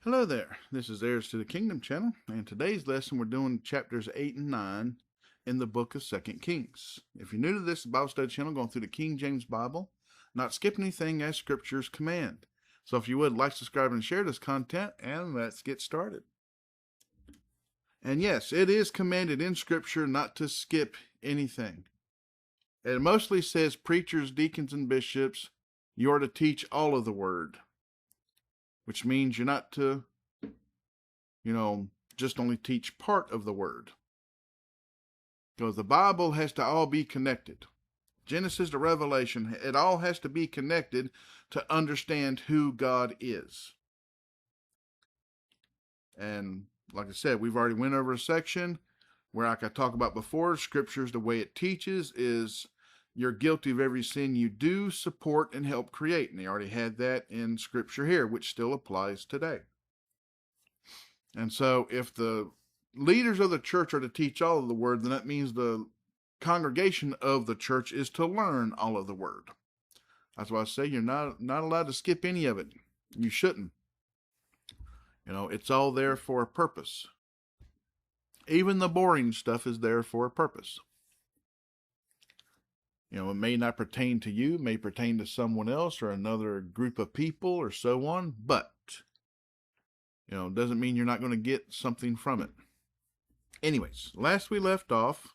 Hello there, this is Heirs to the Kingdom channel, and today's lesson we're doing chapters 8 and 9 in the book of 2 Kings. If you're new to this Bible study channel, going through the King James Bible, not skipping anything as scriptures command. So if you would, like, subscribe, and share this content, and let's get started. And yes, it is commanded in scripture not to skip anything. It mostly says preachers, deacons, and bishops, you are to teach all of the word, which means you're not to, just only teach part of the word. Because the Bible has to all be connected. Genesis to Revelation, it all has to be connected to understand who God is. And like I said, we've already went over a section where, like I talked about before, scriptures, the way it teaches is you're guilty of every sin you do, support, and help create. And they already had that in scripture here, which still applies today. And so if the leaders of the church are to teach all of the word, then that means the congregation of the church is to learn all of the word. That's why I say you're not allowed to skip any of it. You shouldn't. It's all there for a purpose. Even the boring stuff is there for a purpose. It may not pertain to you, it may pertain to someone else or another group of people or so on, but, it doesn't mean you're not going to get something from it. Anyways, last we left off,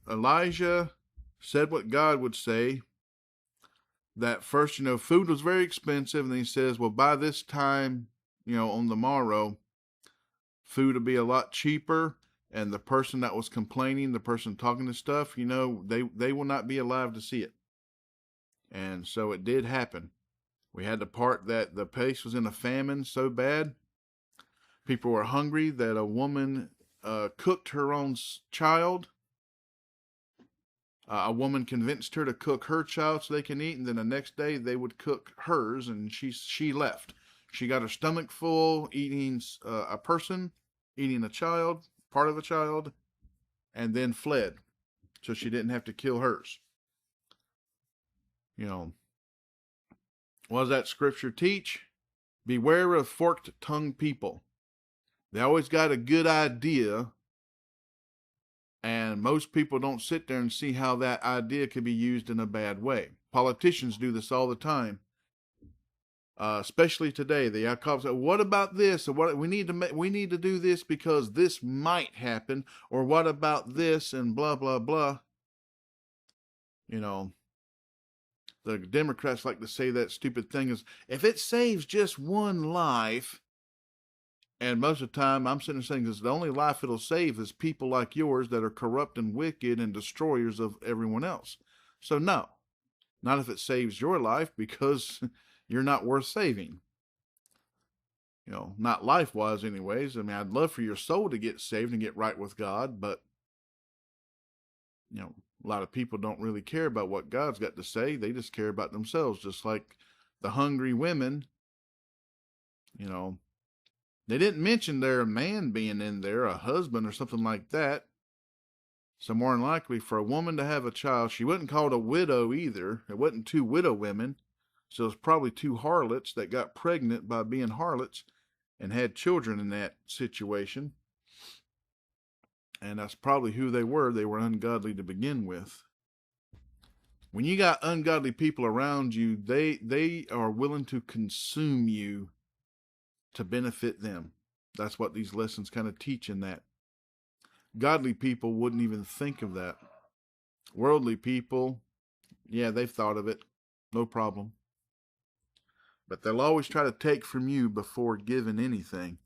Elijah said what God would say, that first, food was very expensive, and then he says, well, by this time, on the morrow, food will be a lot cheaper. And the person that was complaining, the person talking this stuff, they will not be alive to see it. And so it did happen. We had the part that the place was in a famine so bad, people were hungry, that a woman cooked her own child. A woman convinced her to cook her child so they can eat, and then the next day they would cook hers, and she left. She got her stomach full eating a person, eating a child, part of a child, and then fled so she didn't have to kill hers. What does that scripture teach? Beware of forked-tongued people. They always got a good idea, and most people don't sit there and see how that idea could be used in a bad way. Politicians do this all the time. Especially today, the outcomes. What about this? Or what we need to do this because this might happen. Or what about this? And blah blah blah. The Democrats like to say that stupid thing is, if it saves just one life. And most of the time, I'm sitting there saying, the only life it'll save is people like yours that are corrupt and wicked and destroyers of everyone else. So no, not if it saves your life, because you're not worth saving. Not life-wise anyways. I mean, I'd love for your soul to get saved and get right with God, but, a lot of people don't really care about what God's got to say. They just care about themselves, just like the hungry women. They didn't mention their man being in there, a husband or something like that. So more than likely, for a woman to have a child, she wasn't called a widow either. It wasn't two widow women. So it's probably two harlots that got pregnant by being harlots and had children in that situation. And that's probably who they were. They were ungodly to begin with. When you got ungodly people around you, they are willing to consume you to benefit them. That's what these lessons kind of teach in that. Godly people wouldn't even think of that. Worldly people, yeah, they've thought of it. No problem. But they'll always try to take from you before giving anything.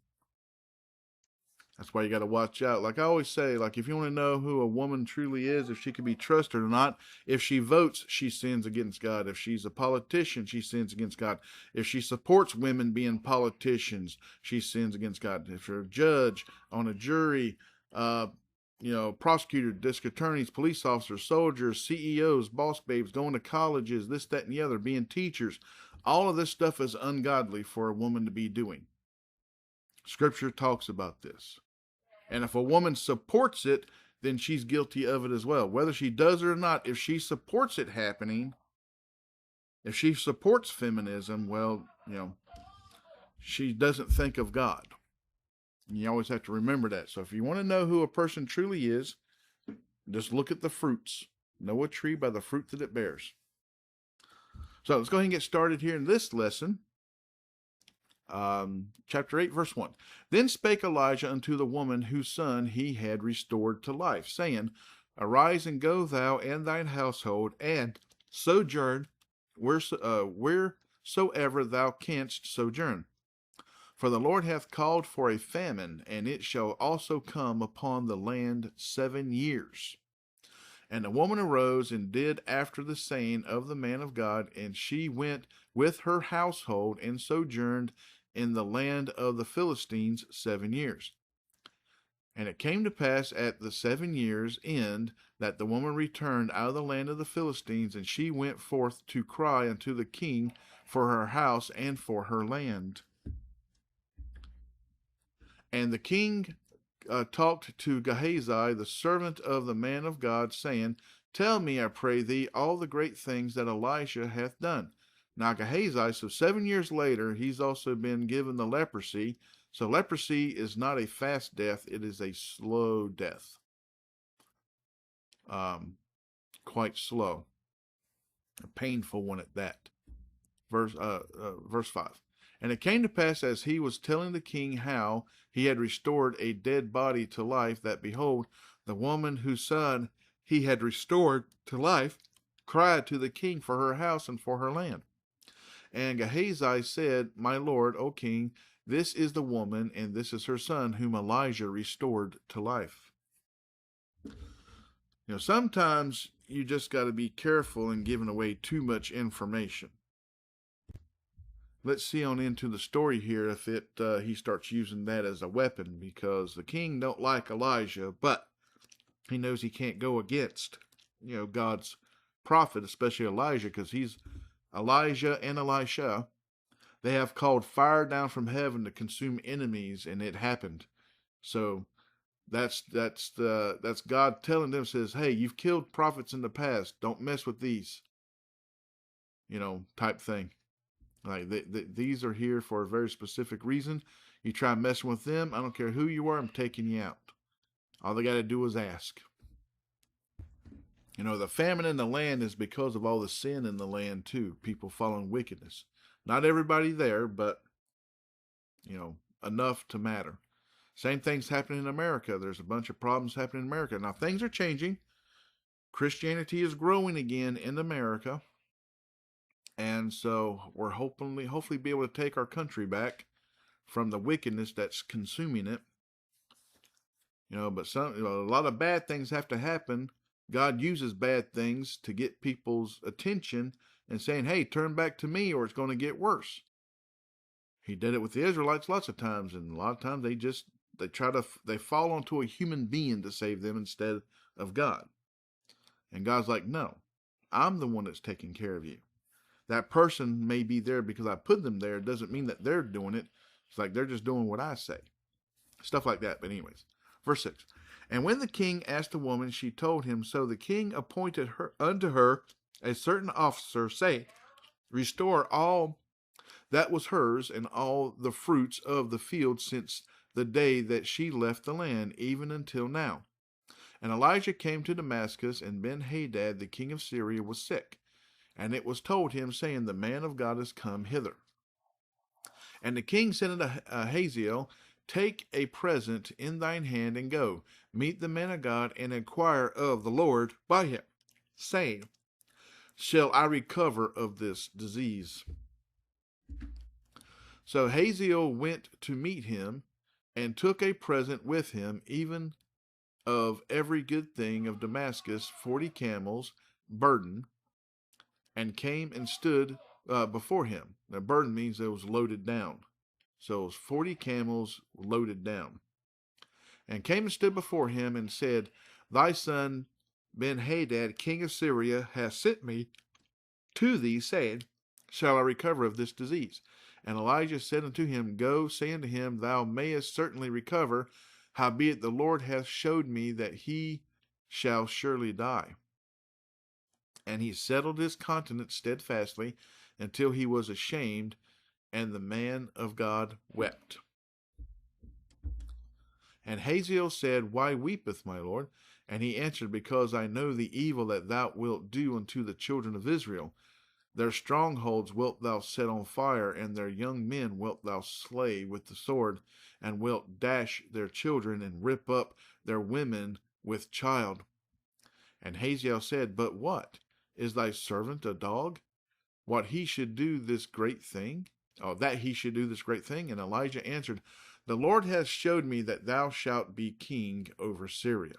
That's why you got to watch out. Like I always say, if you want to know who a woman truly is, if she can be trusted or not, if she votes, she sins against God. If she's a politician, she sins against God. If she supports women being politicians, she sins against God. If you're a judge, on a jury, prosecutor, district attorneys, police officers, soldiers, CEOs, boss babes, going to colleges, this, that, and the other, being teachers, all of this stuff is ungodly for a woman to be doing. Scripture talks about this. And if a woman supports it, then she's guilty of it as well. Whether she does it or not, if she supports it happening, if she supports feminism, well, she doesn't think of God. And you always have to remember that. So if you want to know who a person truly is, just look at the fruits. Know a tree by the fruit that it bears. So let's go ahead and get started here in this lesson. Chapter 8, verse 1. Then spake Elijah unto the woman whose son he had restored to life, saying, Arise and go thou and thine household, and sojourn wheresoever thou canst sojourn. For the Lord hath called for a famine, and it shall also come upon the land 7 years. And the woman arose and did after the saying of the man of God, and she went with her household and sojourned in the land of the Philistines 7 years. And it came to pass at the 7 years' end that the woman returned out of the land of the Philistines, and she went forth to cry unto the king for her house and for her land. And the king talked to Gehazi, the servant of the man of God, saying, Tell me, I pray thee, all the great things that Elisha hath done. Now Gehazi, so 7 years later, he's also been given the leprosy. So leprosy is not a fast death, it is a slow death. Quite slow. A painful one at that. Verse 5. And it came to pass, as he was telling the king how he had restored a dead body to life, that behold, the woman whose son he had restored to life cried to the king for her house and for her land. And Gehazi said, My lord, O king, this is the woman, and this is her son, whom Elijah restored to life. Sometimes you just got to be careful in giving away too much information. Let's see on into the story here if he starts using that as a weapon, because the king don't like Elijah, but he knows he can't go against, God's prophet, especially Elijah, because he's Elijah and Elisha. They have called fire down from heaven to consume enemies, and it happened. So that's God telling them, says, hey, you've killed prophets in the past. Don't mess with these, type thing. Like these are here for a very specific reason. You try messing with them, I don't care who you are, I'm taking you out. All they got to do is ask. The famine in the land is because of all the sin in the land too. People following wickedness. Not everybody there, but enough to matter. Same thing's happening in America. There's a bunch of problems happening in America. Now things are changing. Christianity is growing again in America. And so we're hopefully be able to take our country back from the wickedness that's consuming it. But a lot of bad things have to happen. God uses bad things to get people's attention and saying, hey, turn back to me or it's going to get worse. He did it with the Israelites lots of times, and a lot of times they fall onto a human being to save them instead of God. And God's like, no, I'm the one that's taking care of you. That person may be there because I put them there. It doesn't mean that they're doing it. It's like they're just doing what I say. Stuff like that. But anyways, verse 6. And when the king asked the woman, she told him. So the king appointed unto her a certain officer, saying, Restore all that was hers and all the fruits of the field since the day that she left the land, even until now. And Elijah came to Damascus, and Ben-Hadad, the king of Syria, was sick. And it was told him, saying, The man of God is come hither. And the king said unto Hazael, Take a present in thine hand, and go, meet the man of God, and inquire of the Lord by him, saying, Shall I recover of this disease? So Hazael went to meet him, and took a present with him, even of every good thing of Damascus, 40 camels, burden, and came and stood before him. Now, burden means it was loaded down. So it was 40 camels loaded down. And came and stood before him and said, Thy son Ben-Hadad, king of Syria, hath sent me to thee, saying, Shall I recover of this disease? And Elijah said unto him, Go, say unto him, Thou mayest certainly recover. Howbeit the Lord hath showed me that he shall surely die. And he settled his countenance steadfastly until he was ashamed, And the man of God wept. And Hazael said, Why weepeth my lord? And he answered, Because I know the evil that thou wilt do unto the children of Israel. Their strongholds wilt thou set on fire, and their young men wilt thou slay with the sword, and wilt dash their children, and rip up their women with child. And Hazael said, But what? Is thy servant a dog? What he should do this great thing? That he should do this great thing? And Elijah answered, The Lord hath showed me that thou shalt be king over Syria.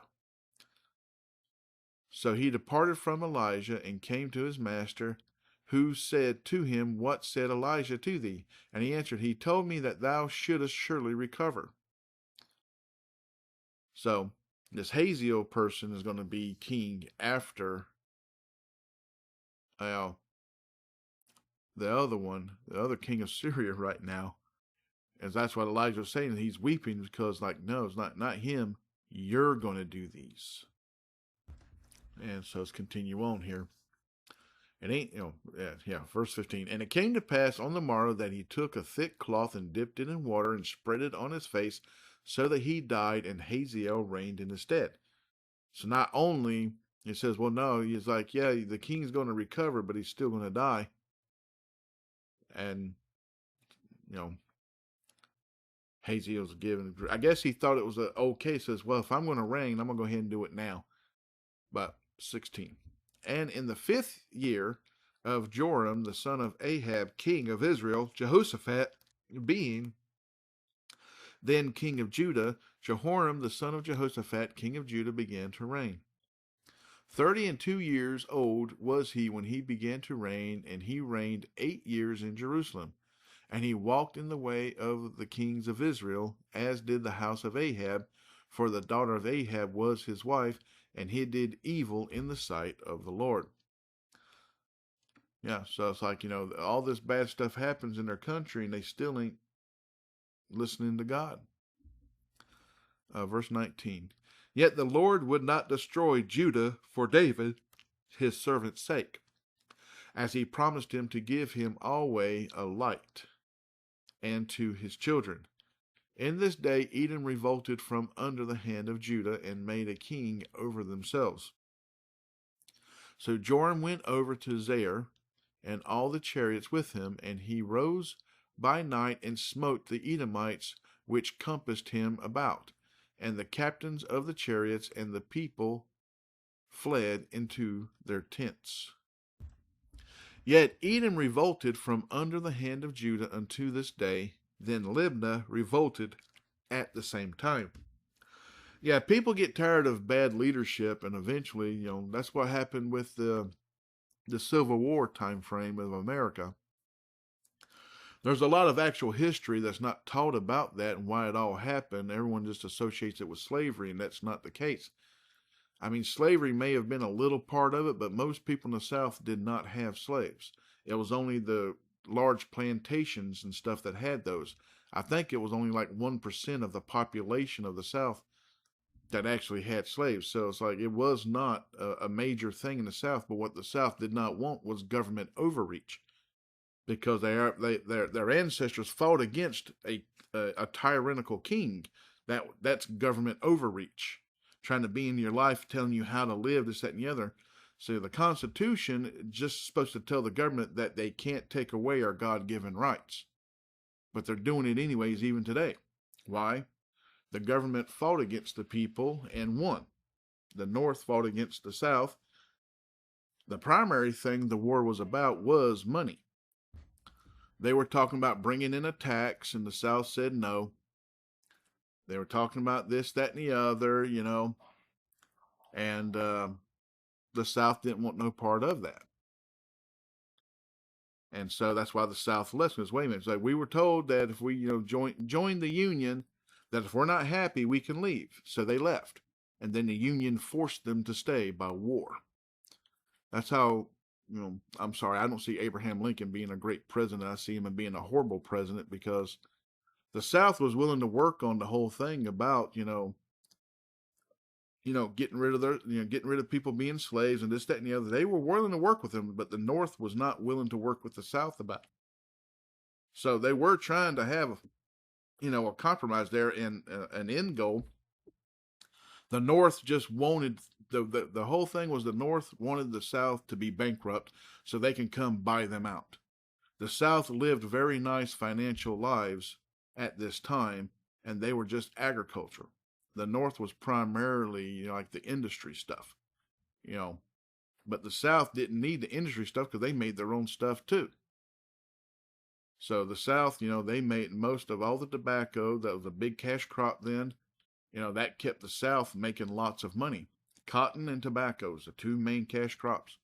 So he departed from Elijah and came to his master, who said to him, What said Elijah to thee? And he answered, He told me that thou shouldest surely recover. So this Hazael person is going to be king after the other king of Syria right now. And that's what Elijah was saying. He's weeping because, no, it's not him. You're going to do these. And so let's continue on here. It ain't, verse 15. And it came to pass on the morrow that he took a thick cloth and dipped it in water and spread it on his face, so that he died, and Hazael reigned in his stead. So not only, it says, well, no, he's like, yeah, the king's going to recover, but he's still going to die. And, Hazael's given, I guess he thought it was okay. Says, well, if I'm going to reign, I'm going to go ahead and do it now. But 16. And in the 5th year of Joram, the son of Ahab, king of Israel, Jehoshaphat being then king of Judah, Jehoram, the son of Jehoshaphat, king of Judah, began to reign. 32 years old was he when he began to reign, and he reigned 8 years in Jerusalem. And he walked in the way of the kings of Israel, as did the house of Ahab, for the daughter of Ahab was his wife, and he did evil in the sight of the Lord. Yeah, so it's like, all this bad stuff happens in their country, and they still ain't listening to God. Verse 19. Yet the Lord would not destroy Judah for David, his servant's sake, as he promised him to give him alway a light, and to his children. In this day Edom revolted from under the hand of Judah, and made a king over themselves. So Joram went over to Zair, and all the chariots with him, and he rose by night and smote the Edomites which compassed him about. And the captains of the chariots and the people fled into their tents. Yet Edom revolted from under the hand of Judah unto this day. Then Libnah revolted at the same time. Yeah, people get tired of bad leadership, and eventually, that's what happened with the Civil War time frame of America. There's a lot of actual history that's not taught about that and why it all happened. Everyone just associates it with slavery, and that's not the case. I mean, slavery may have been a little part of it, but most people in the South did not have slaves. It was only the large plantations and stuff that had those. I think it was only like 1% of the population of the South that actually had slaves. So it's like it was not a major thing in the South, but what the South did not want was government overreach, because their ancestors fought against a tyrannical king. That's government overreach, trying to be in your life, telling you how to live, this, that, and the other. So the Constitution is just supposed to tell the government that they can't take away our God-given rights. But they're doing it anyways, even today. Why? The government fought against the people and won. The North fought against the South. The primary thing the war was about was money. They were talking about bringing in a tax, and the South said no. They were talking about this, that, and the other, and the South didn't want no part of that. And so that's why the South left. Because wait a minute, it's like we were told that if we join the Union, that if we're not happy, we can leave. So they left, and then the Union forced them to stay by war. That's how, I'm sorry, I don't see Abraham Lincoln being a great president. I see him being a horrible president, because the South was willing to work on the whole thing about, getting rid of people being slaves and this, that, and the other. They were willing to work with them, but the North was not willing to work with the South about it. So they were trying to have, a compromise there and an end goal. The North just wanted the whole thing was the North wanted the South to be bankrupt so they can come buy them out. The South lived very nice financial lives at this time, and they were just agriculture. The North was primarily, like the industry stuff, you know, but the South didn't need the industry stuff because they made their own stuff too. So the South, they made most of all the tobacco. That was a big cash crop then. That kept the South making lots of money. Cotton and tobacco is the two main cash crops.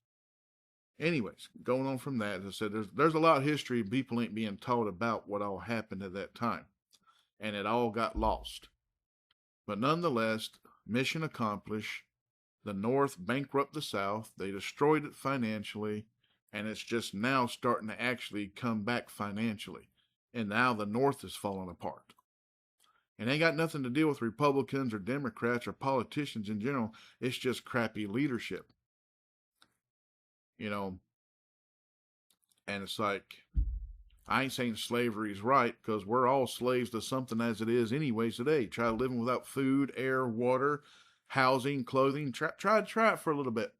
Anyways, going on from that, as I said, there's a lot of history people ain't being taught about what all happened at that time. And it all got lost. But nonetheless, mission accomplished. The North bankrupted the South. They destroyed it financially. And it's just now starting to actually come back financially. And now the North is falling apart. And ain't got nothing to do with Republicans or Democrats or politicians in general. It's just crappy leadership. And it's like, I ain't saying slavery is right, because we're all slaves to something as it is anyways today. Try living without food, air, water, housing, clothing. Try it for a little bit.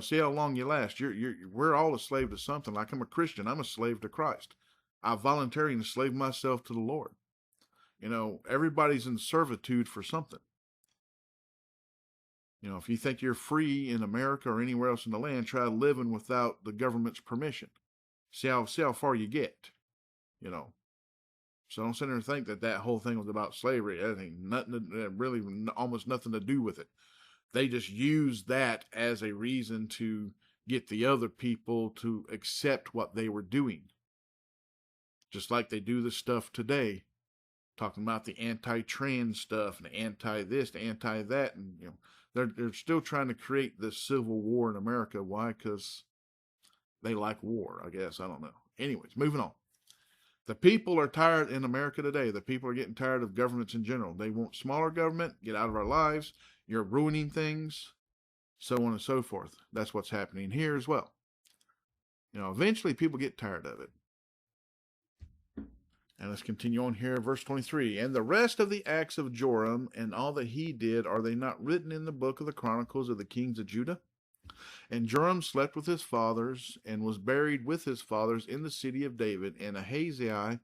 See how long you last. We're all a slave to something. Like I'm a Christian, I'm a slave to Christ. I voluntarily enslave myself to the Lord. Everybody's in servitude for something. If you think you're free in America or anywhere else in the land, try living without the government's permission. See how far you get. So don't sit there and think that whole thing was about slavery. That ain't nothing, really almost nothing to do with it. They just use that as a reason to get the other people to accept what they were doing. Just like they do this stuff today, talking about the anti-trans stuff and the anti-this, the anti-that, and they're still trying to create this civil war in America. Why? Because they like war, I guess. I don't know. Anyways, moving on. The people are tired in America today. The people are getting tired of governments in general. They want smaller government, get out of our lives. You're ruining things, so on and so forth. That's what's happening here as well. Eventually people get tired of it. And let's continue on here, verse 23. And the rest of the acts of Joram and all that he did, are they not written in the book of the Chronicles of the kings of Judah? And Joram slept with his fathers and was buried with his fathers in the city of David. And Ahaziah,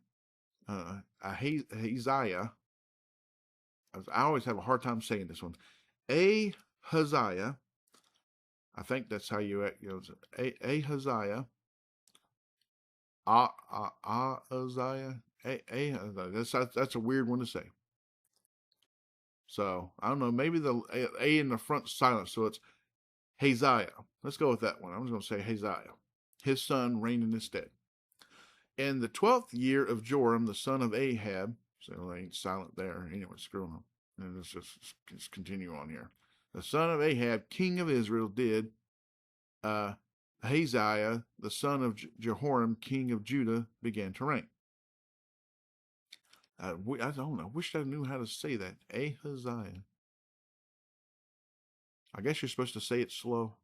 I always have a hard time saying this one. Ahaziah, I think that's how you Ahaziah, Ahaziah, that's a weird one to say. So I don't know, maybe the A in the front silent, so it's Haziah. Let's go with that one. I'm just going to say Haziah. His son reigned in his stead. In the 12th year of Joram, the son of Ahab, so it ain't silent there. Anyway, screw on. And let's just continue on here. The son of Ahab, king of Israel, did Haziah, the son of Jehoram, king of Judah, began to reign. I don't know. I wish I knew how to say that. Ahaziah. I guess you're supposed to say it slow.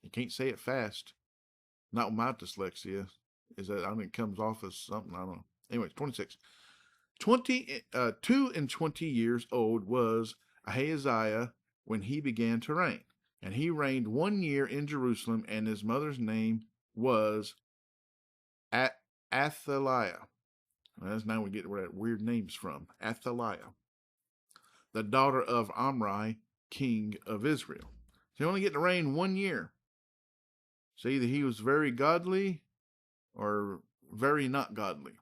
You can't say it fast. Not with my dyslexia. It comes off as something, I don't know. Anyways, 26. 2 and 20 years old was Ahaziah when he began to reign. And he reigned 1 year in Jerusalem, and his mother's name was Athaliah. That's now we get where that weird name's from. Athaliah, the daughter of Omri, king of Israel. So he only get to reign 1 year. So either he was very godly or very not godly.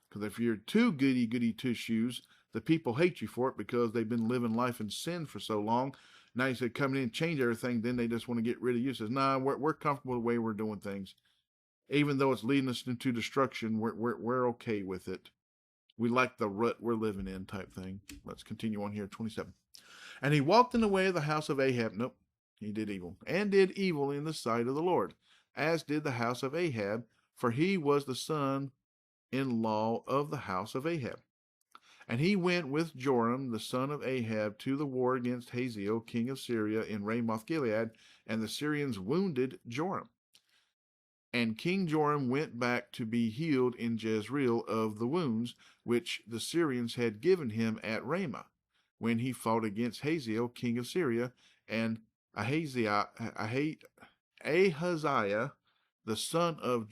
Because if you're too goody two-shoes, the people hate you for it because they've been living life in sin for so long. Now you said come in and change everything, then they just want to get rid of you. Says, nah, we're comfortable the way we're doing things. Even though it's leading us into destruction, we're okay with it. We like the rut we're living in type thing. Let's continue on here, 27. And he walked in the way of the house of Ahab. Nope, he did evil. And did evil in the sight of the Lord, as did the house of Ahab, for he was the son-in-law of the house of Ahab. And he went with Joram, the son of Ahab, to the war against Hazael, king of Syria, in Ramoth Gilead, and the Syrians wounded Joram. And King Joram went back to be healed in Jezreel of the wounds which the Syrians had given him at Ramah, when he fought against Hazael, king of Syria, and Ahaziah, the son of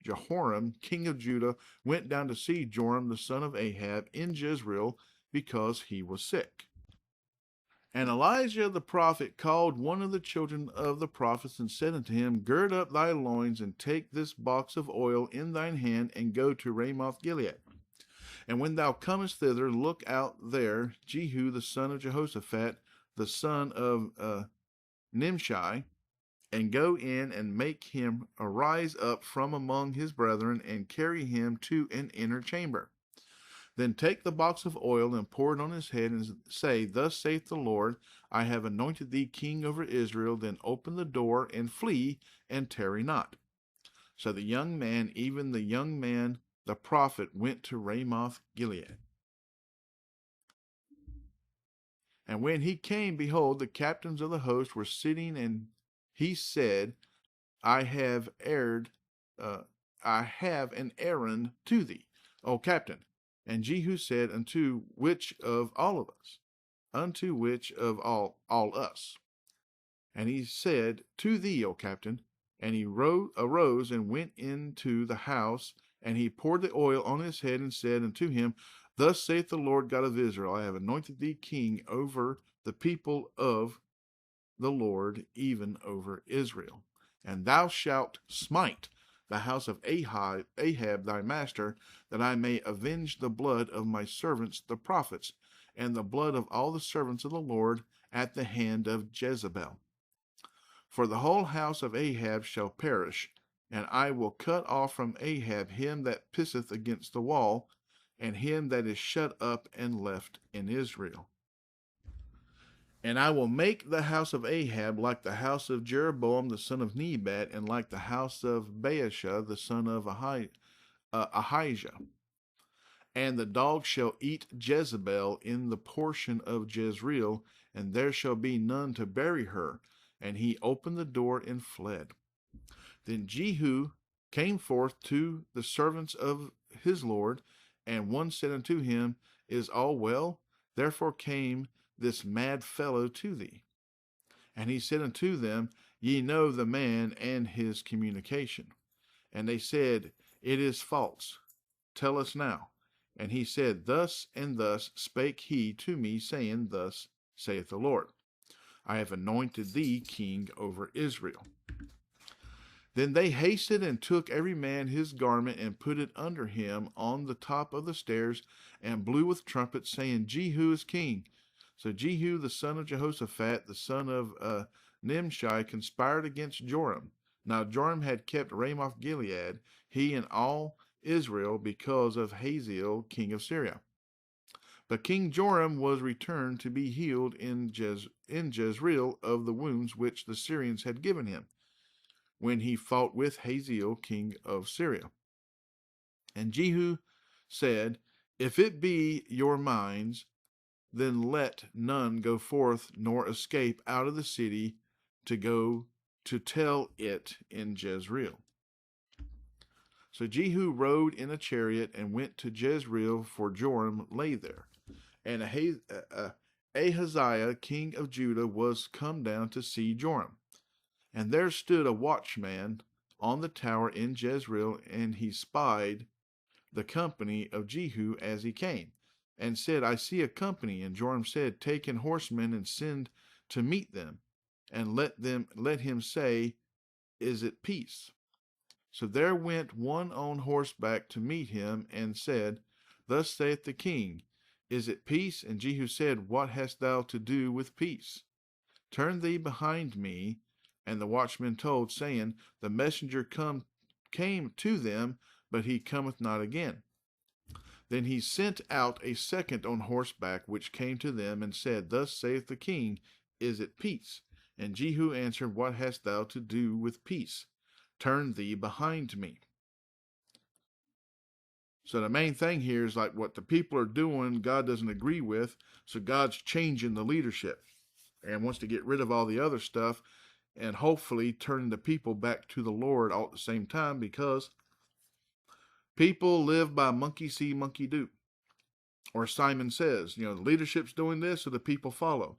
Jehoram, king of Judah, went down to see Joram, the son of Ahab, in Jezreel, because he was sick. And Elijah the prophet called one of the children of the prophets and said unto him, Gird up thy loins, and take this box of oil in thine hand, and go to Ramoth Gilead. And when thou comest thither, look out there Jehu the son of Jehoshaphat, the son of Nimshi, and go in and make him arise up from among his brethren, and carry him to an inner chamber. Then take the box of oil and pour it on his head, and say, Thus saith the Lord, I have anointed thee king over Israel. Then open the door and flee, and tarry not. So the young man, even the young man, the prophet, went to Ramoth Gilead. And when he came, behold, the captains of the host were sitting, and he said, I have an errand to thee, O captain. And Jehu said, Unto which of all of us? Unto which of all us? And he said, To thee, O captain. And he arose and went into the house, and he poured the oil on his head, and said unto him, Thus saith the Lord God of Israel, I have anointed thee king over the people of the Lord, even over Israel. And thou shalt smite the house of Ahab thy master, that I may avenge the blood of my servants the prophets, and the blood of all the servants of the Lord at the hand of Jezebel. For the whole house of Ahab shall perish, and I will cut off from Ahab him that pisseth against the wall, and him that is shut up and left in Israel. And I will make the house of Ahab like the house of Jeroboam the son of Nebat, and like the house of Baasha the son of Ahijah. And the dog shall eat Jezebel in the portion of Jezreel, and there shall be none to bury her. And he opened the door and fled. Then Jehu came forth to the servants of his Lord, and one said unto him, Is all well? Therefore came this mad fellow to thee. And he said unto them, Ye know the man and his communication. And they said, It is false. Tell us now. And he said, Thus and thus spake he to me, saying, Thus saith the Lord, I have anointed thee king over Israel. Then they hasted and took every man his garment, and put it under him on the top of the stairs, and blew with trumpets, saying, Jehu is king. So Jehu the son of Jehoshaphat, the son of Nimshi, conspired against Joram. Now Joram had kept Ramoth Gilead, he and all Israel, because of Hazael king of Syria. But King Joram was returned to be healed in Jezreel of the wounds which the Syrians had given him, when he fought with Hazael king of Syria. And Jehu said, If it be your minds, then let none go forth nor escape out of the city to go to tell it in Jezreel. So Jehu rode in a chariot and went to Jezreel, for Joram lay there. And Ahaziah king of Judah was come down to see Joram. And there stood a watchman on the tower in Jezreel, and he spied the company of Jehu as he came, and said, I see a company. And Joram said, Take in horsemen and send to meet them, and let him say, Is it peace? So there went one on horseback to meet him, and said, Thus saith the king, Is it peace? And Jehu said, What hast thou to do with peace? Turn thee behind me. And the watchman told, saying, The messenger came to them, but he cometh not again. Then he sent out a second on horseback, which came to them, and said, Thus saith the king, Is it peace? And Jehu answered, What hast thou to do with peace? Turn thee behind me. So the main thing here is like what the people are doing, God doesn't agree with. So God's changing the leadership and wants to get rid of all the other stuff. and hopefully turning the people back to the Lord all at the same time, because people live by monkey see, monkey do. Or Simon Says, the leadership's doing this, so the people follow.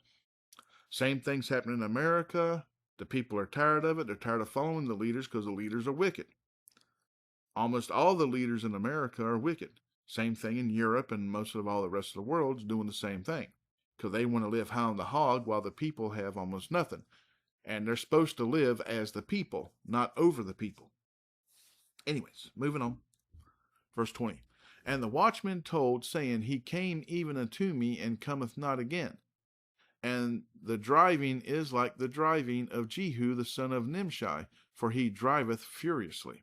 Same thing's happening in America. The people are tired of it. They're tired of following the leaders because the leaders are wicked. Almost all the leaders in America are wicked. Same thing in Europe, and most of all the rest of the world's doing the same thing, because they want to live high on the hog while the people have almost nothing. And they're supposed to live as the people, not over the people. Anyways, moving on. Verse 20. And the watchman told, saying, He came even unto me, and cometh not again. And the driving is like the driving of Jehu the son of Nimshi, for he driveth furiously.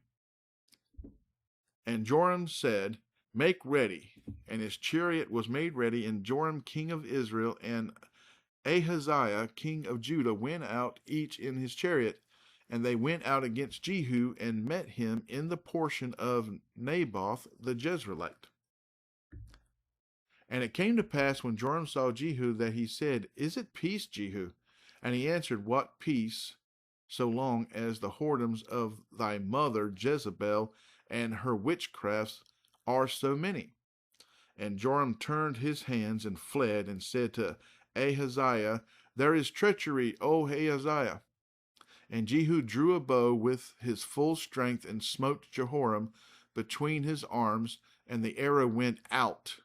And Joram said, Make ready. And his chariot was made ready, and Joram king of Israel and Ahaziah king of Judah went out each in his chariot, and they went out against Jehu and met him in the portion of Naboth the Jezreelite. And it came to pass when Joram saw Jehu that he said, Is it peace, Jehu? And he answered, What peace, so long as the whoredoms of thy mother Jezebel and her witchcrafts are so many? And Joram turned his hands and fled, and said to Ahaziah, There is treachery, O Ahaziah. And Jehu drew a bow with his full strength and smote Jehoram between his arms, and the arrow went out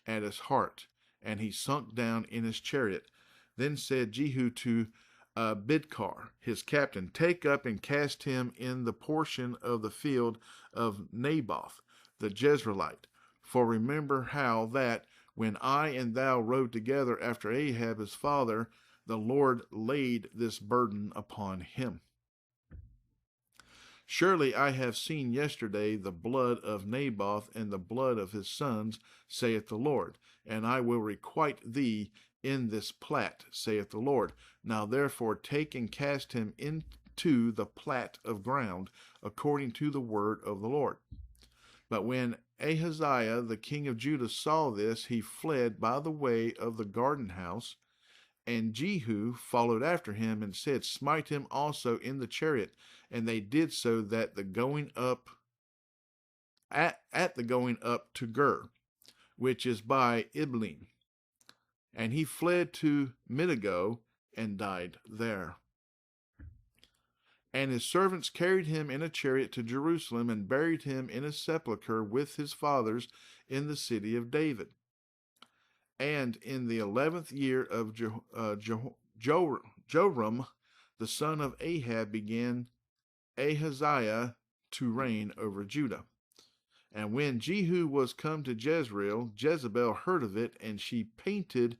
at his heart, and he sunk down in his chariot. Then said Jehu to Bidkar, his captain, Take up and cast him in the portion of the field of Naboth the Jezreelite. For remember how that, when I and thou rode together after Ahab his father, the Lord laid this burden upon him. Surely I have seen yesterday the blood of Naboth and the blood of his sons, saith the Lord, and I will requite thee in this plat, saith the Lord. Now therefore take and cast him into the plat of ground, according to the word of the Lord. But when Ahaziah the king of Judah saw this, he fled by the way of the garden house, and Jehu followed after him and said, Smite him also in the chariot. And they did so that the going up at the going up to Gur, which is by Iblim. And he fled to Midigo and died there. And his servants carried him in a chariot to Jerusalem and buried him in a sepulchre with his fathers in the city of David. And in the 11th year of Joram, the son of Ahab, began Ahaziah to reign over Judah. And when Jehu was come to Jezreel, Jezebel heard of it, and she painted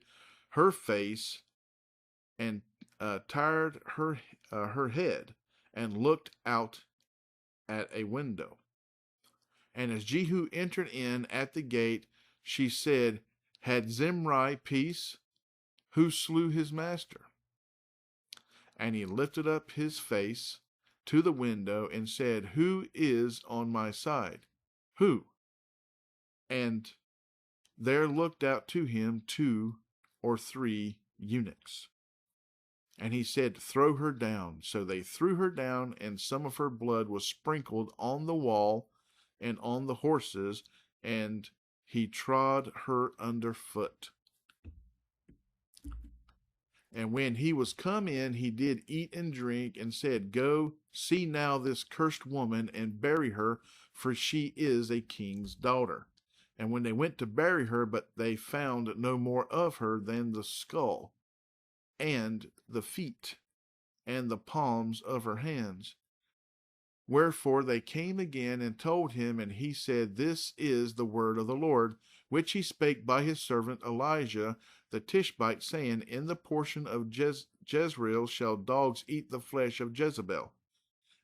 her face and tired her head, and looked out at a window. And as Jehu entered in at the gate, she said, Had Zimri peace? Who slew his master? And he lifted up his face to the window and said, Who is on my side? Who? And there looked out to him 2 or 3 eunuchs. And he said, Throw her down. So they threw her down, and some of her blood was sprinkled on the wall and on the horses, and he trod her under foot. And when he was come in, he did eat and drink, and said, Go, see now this cursed woman, and bury her, for she is a king's daughter. And when they went to bury her, but they found no more of her than the skull, and the feet, and the palms of her hands. Wherefore they came again and told him, and he said, This is the word of the Lord, which he spake by his servant Elijah the Tishbite, saying, In the portion of Jezreel shall dogs eat the flesh of Jezebel,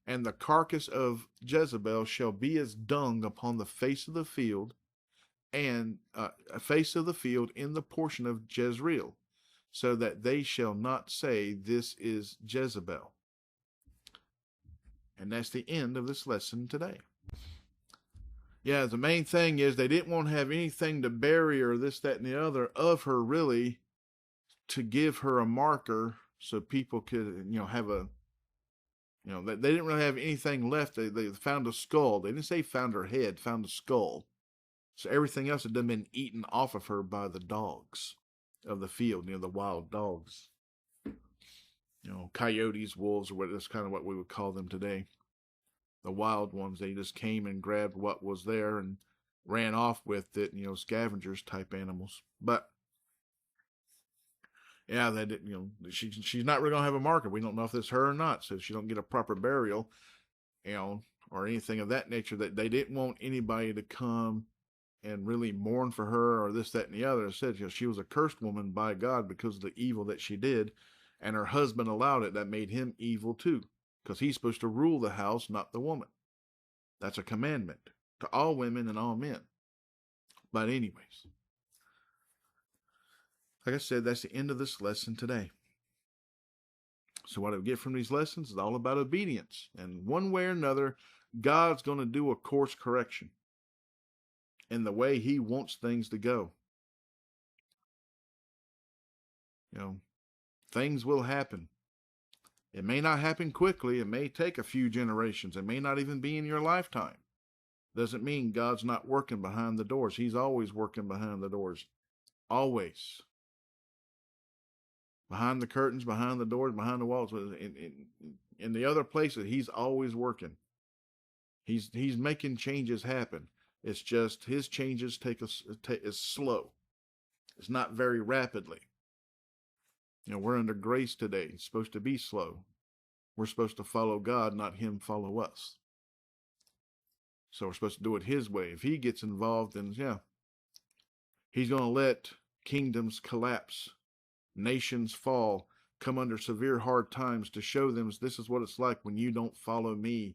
and the carcass of Jezebel shall be as dung upon the face of the field, and face of the field in the portion of Jezreel, so that they shall not say, This is Jezebel. And that's the end of this lesson today. Yeah, the main thing is they didn't want to have anything to bury or this, that, and the other of her, really, to give her a marker so people could, have a You know, they didn't really have anything left. They found a skull. They didn't say found her head, found a skull. So everything else had been eaten off of her by the dogs of the field, you know, the wild dogs. You know, coyotes, wolves, or what, that's kind of what we would call them today. The wild ones, they just came and grabbed what was there and ran off with it, you know, scavengers type animals. But yeah, they didn't, you know, she's not really gonna have a marker. We don't know if it's her or not, so she don't get a proper burial, you know, or anything of that nature. That they didn't want anybody to come and really mourn for her or this, that, and the other. It said, you know, she was a cursed woman by God because of the evil that she did, and her husband allowed it. That made him evil too, because he's supposed to rule the house, not the woman. That's a commandment to all women and all men. But anyways, like I said, that's the end of this lesson today. So what I get from these lessons is all about obedience. And one way or another, God's going to do a course correction in the way he wants things to go. You know, things will happen. It may not happen quickly. It may take a few generations. It may not even be in your lifetime. Doesn't mean God's not working behind the doors. He's always working behind the doors. Always. Behind the curtains, behind the doors, behind the walls, in the other places, he's always working. He's making changes happen. It's just his changes is slow. It's not very rapidly. You know, we're under grace today. It's supposed to be slow. We're supposed to follow God, not him follow us. So we're supposed to do it his way. If he gets involved, then yeah, he's going to let kingdoms collapse, nations fall, come under severe hard times to show them this is what it's like when you don't follow me.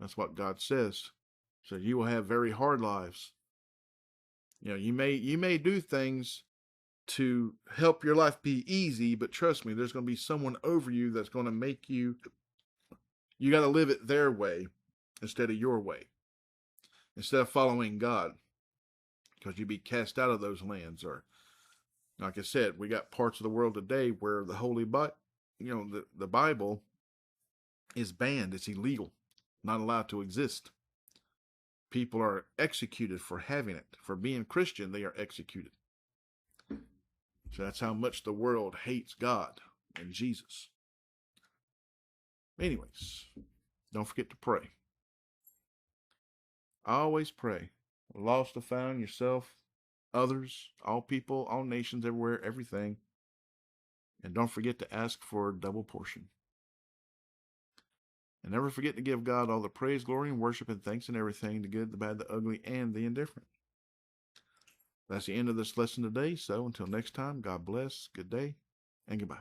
That's what God says. So you will have very hard lives. You know, you may do things to help your life be easy, but trust me, there's going to be someone over you that's going to make you got to live it their way instead of your way, instead of following God, because you'd be cast out of those lands. Or like I said, we got parts of the world today where the Holy Bible, you know, the Bible is banned. It's illegal, not allowed to exist. People are executed for having it. For being Christian, they are executed. So that's how much the world hates God and Jesus. Anyways, don't forget to pray. Always pray. Lost or found, yourself, others, all people, all nations, everywhere, everything. And don't forget to ask for a double portion. And never forget to give God all the praise, glory, and worship and thanks in everything, the good, the bad, the ugly, and the indifferent. That's the end of this lesson today. So until next time, God bless, good day, and goodbye.